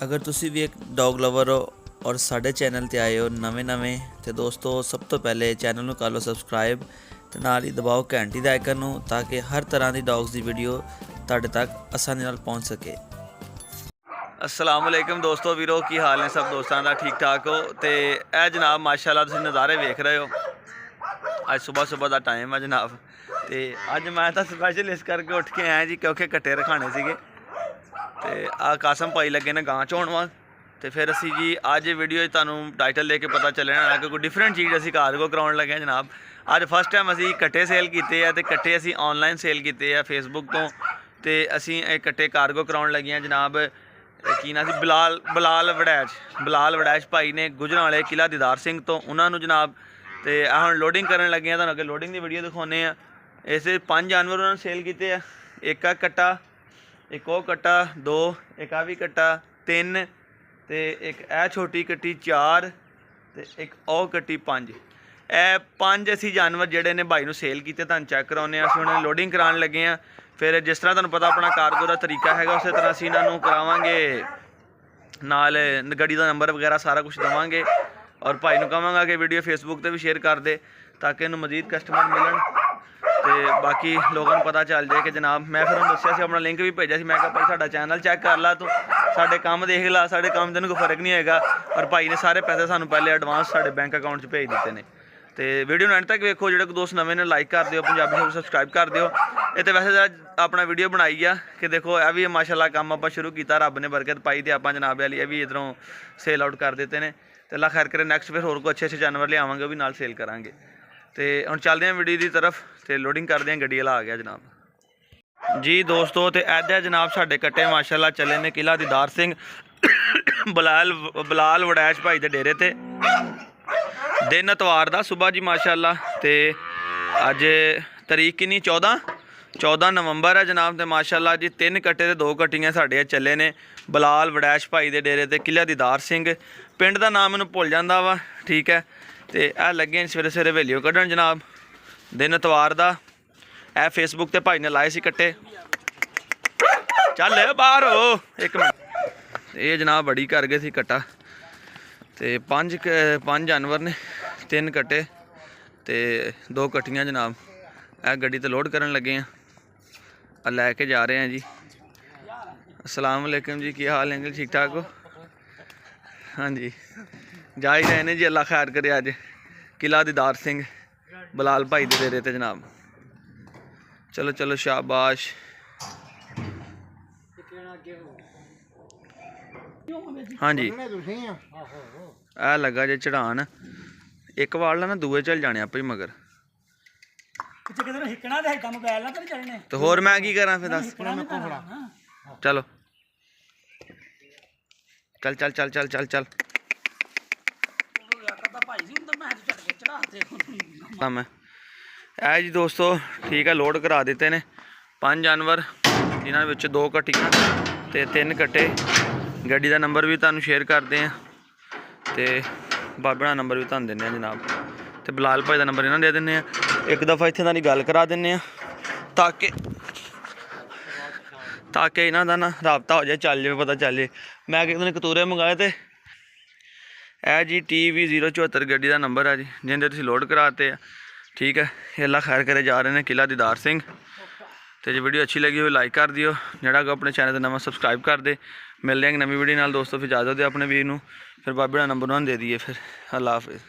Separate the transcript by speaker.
Speaker 1: अगर तुसी भी एक डॉग लवर हो और साढ़े चैनल ते आए हो नवें तो दोस्तों सब तो पहले चैनल ਨੂੰ ਕਰ ਲਓ ਸਬਸਕ੍ਰਾਈਬ ਤੇ ਨਾਲ ਹੀ ਦਬਾਓ ਘੰਟੀ ਦਾ ਆਈਕਨ ਨੂੰ ਤਾਂ ਕਿ ਹਰ ਤਰ੍ਹਾਂ ਦੀ ਡੌਗਸ ਦੀ ਵੀਡੀਓ ਤੁਹਾਡੇ ਤੱਕ ਆਸਾਨੀ ਨਾਲ ਪਹੁੰਚ ਸਕੇ। अस्सलाम वालेकुम दोस्तों वीरो की हाल ने सब दोस्तों का ठीक ठाक हो। तो यह जनाब माशाल्लाह तुसीं नज़ारे वेख रहे हो। अज सुबह का टाइम है जनाब। तो अज मैं तो स्पैशल इस करके उठ के आया जी क्योंकि कट्टे रखाने सीगे ते आ कासम भाई लगे ने गां चोण वा। तो फिर असी जी अज वीडियो तुहानूं टाइटल देख के पता चलना है कि कोई डिफरेंट चीज़ असी घर को कराउण लगे जनाब। अज फस्ट टाइम असी कट्टे सेल किए हैं तो कट्टे असी ऑनलाइन सेल किए हैं फेसबुक तो असी कट्टे कार्गो कराउण लगे हैं जनाब। की ना सी बलाल वड़ैच भाई ने गुजरां वाले किला दीदार सिंह तो उन्होंने जनाब। तो हम लोडिंग करन लगे हैं, तुहानूं अगे लोडिंग की वीडियो दिखाने हैं। इस 5 जानवर उन्होंने सेल किए हैं, एक आ कट्टा, एक वो कट्टा, 2 एक आ भी कट्टा, 3 तो एक ए छोटी कट्टी 4 तो एक और कट्टी 5। ए 5 असी जानवर जोड़े ने भाई सेल किए तुहानूं चैक कराने असीं हुण लोडिंग कराने लगे हैं। फिर जिस तरह तुहानूं पता अपना कार्गो का तरीका है उस तरह असीं इन्हां करावांगे नाल गड्डी का नंबर वगैरह सारा कुछ देवांगे। और भाई नूं कहांगा कि वीडियो फेसबुक पर भी शेयर कर दे ताकि इन्हूं मजीद कस्टमर मिलन तो बाकी लोगों को पता चल जाए कि जनाब। मैं फिर उन्होंने दस्सिया अपना लिंक भी भेजा सी, मैं कहा भाई साडा चैनल चैक कर ला, तू साडे काम देख ला, साडे काम तैनूं कोई फर्क नहीं होएगा। और भाई ने सारे पैसे सानूं पहले एडवांस साडे बैंक अकाउंट च भेज दिते हैं। तो वीडियो एंड तक वेखो, जो दोस्त नवे ने लाइक कर दिओ, पंजाबी सब सबसक्राइब कर दिओ। ये तो वैसे अपना वीडियो बनाई आ कि देखो यह भी माशाल्लाह काम आप शुरू किया, रब ने बरकत पाई तो आप जनाब वाली ये भी इधरों सेल आउट कर देते हैं। तो अल्लाह खैर करे नेक्स्ट फिर होर को अच्छे जानवर लियावांगे भी नाल सेल करांगे। तो हुण चलते हैं वीडियो की तरफ तो लोडिंग करते हैं। गड्डी वाला आ गया जनाब जी दोस्तों। तो ऐदा जनाब साढ़े कट्टे माशाल्लाह चले ने किला दीदार सिंह बलाल वड़ैच भाई के डेरे ते दिन इतवार का सुबह जी माशाल्लाह। तो अज तरीक किन्नी 14 नवंबर है जनाब। तो माशाल्लाह जी 3 कट्टे तो 2 कट्टियां साढ़े चले ने बलाल वड़ैच भाई के डेरे ते किला दीदार सिंह। पिंड का नाम मैनूं भुल जाता वा, ठीक है। तो यह लगे सवेरे वेलियो कढ़न जनाब, दिन इतवार का। यह फेसबुक ते भाई ने लाए सी कट्टे। चल बाहर हो एक मिनट। ये जनाब बड़ी कर गए सी कट्टा। तो 5 जानवर ने, 3 कट्टे तो 2 कट्टियां जनाब। यह गड्डी तो लोड करन लगे हैं, लैके जा रहे हैं जी। अस्सलाम वालेकुम जी, की हाल है जी, ठीक ठाक हो? हाँ जी, जा ही रहे हैं जी, अल्लाह खैर करे। अज किला दीदार सिंह बलाल भाई दे डेरे ते जनाब। चलो चलो शाबाश। हाँ जी आ लगा जे चढ़ान, एक वाल ना दूए चल जाने आप ही मगर। तो होर मैं की करा फिर दस। चलो चल चल चल चल चल चल मैं है जी दोस्तों, ठीक है। लोड करा देते ने 5 जानवर, जिन्होंने 2 कट्टियां तो 3 कट्टे। गड्डी का नंबर भी तुहानूं शेयर करते हैं तो बाबे का नंबर भी तुहानूं दिंदे हैं जनाब। तो बलाल भाई का नंबर इन्हों दे दिंदे हैं। एक दफ़ा इत्थे दी गल करा दिंदे हैं ताकि इन्हों का ना राबता हो जाए, चल जाए, पता चल जाए। मैं कितने कतूरे मंगाए थे। है जी TV 074 गड्डी का नंबर है जी, जिंदे तुसीं लोड कराते हैं, ठीक है। ये अल्लाह खैर करे जा रहे हैं किला दीदार सिंह। तो जो वीडियो अच्छी लगी हो लाइक कर दियो, जोड़ा को अपने चैनल का नवा सबसक्राइब कर दे। मिलते हैं एक नवी वीडियो नाल दोस्तों। फिर इजाजत दे अपने वीर नूं, फिर बाबे का नंबर उन्होंने दे दिए। फिर अल्लाह हाफिज़।